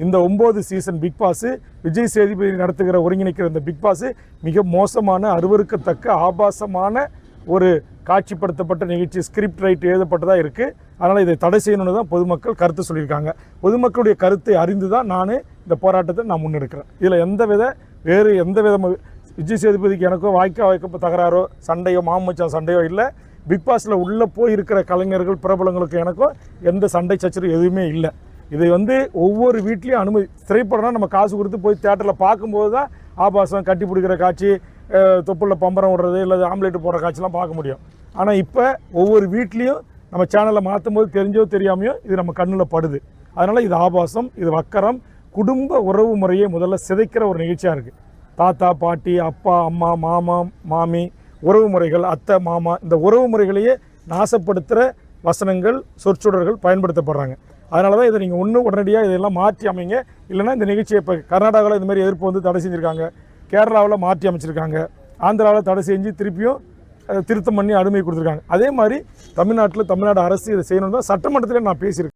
இந்த 9 season big boss Vijay Sethupathi நடத்துகிற ஒருங்கிணைக்கிற இந்த பிக் பாஸ் மிக மோசமான, அருவருக்கத்தக்க, ஆபாசமான ஒரு காட்சிப்படுத்தப்பட்ட நிகழ்ச்சி, ஸ்கிரிப்ட் ரைட் எழுதப்பட்டதாக இருக்குது. அதனால் இதை தடை செய்யணும்னு தான் பொதுமக்கள் கருத்து சொல்லியிருக்காங்க. பொதுமக்களுடைய கருத்தை அறிந்து தான் நான் இந்த போராட்டத்தை நான் முன்னெடுக்கிறேன். இதில் வேறு எந்த விதமாக விஜய் சேதுபதிக்கு எனக்கோ வாய்க்க தகராறோ சண்டையோ மாமச்சான் சண்டையோ இல்லை. பிக் பாஸில் உள்ளே போய் இருக்கிற கலைஞர்கள் பிரபலங்களுக்கு எனக்கும் எந்த சண்டை சச்சரவு எதுவுமே இல்லை. இதை ஒவ்வொரு வீட்லேயும் திரைப்படம்னா நம்ம காசு கொடுத்து போய் தியேட்டரில் பார்க்கும்போது தான் ஆபாசம், கட்டி பிடிக்கிற காட்சி, தொப்புளில் பம்பரம் விடுறது, இல்லை ஆம்லேட்டு போடுற காட்சிலாம் பார்க்க முடியும். ஆனால் இப்போ ஒவ்வொரு வீட்லேயும் நம்ம சேனலை மாற்றும் போது தெரிஞ்சோ தெரியாமையோ இது நம்ம கண்ணில் படுது. அதனால் இது ஆபாசம், இது வக்கரம், குடும்ப உறவு முறையை முதல்ல சிதைக்கிற ஒரு நிகழ்ச்சியாக இருக்குது. தாத்தா, பாட்டி, அப்பா, அம்மா, மாமா, மாமி, உறவு முறைகள், அத்தை, மாமா, இந்த உறவு முறைகளையே நாசப்படுத்துகிற வசனங்கள், சொற்சொடர்கள் பயன்படுத்தப்படுறாங்க. அதனால தான் இதை நீங்கள் உடனடியாக இதெல்லாம் மாற்றி அமைங்க. இல்லைனா இந்த நிகழ்ச்சியை இப்போ கர்நாடகாவில் இந்த மாதிரி எதிர்ப்பு தடை செஞ்சுருக்காங்க, கேரளாவில் மாற்றி அமைச்சிருக்காங்க, ஆந்திராவில் தடை செஞ்சு திருப்பியும் திருத்தம் பண்ணி அனுமதி கொடுத்துருக்காங்க. அதே மாதிரி தமிழ்நாடு அரசு இதை செய்யணும்னு தான் சட்டமன்றத்தில் நான் பேசியிருக்கேன்.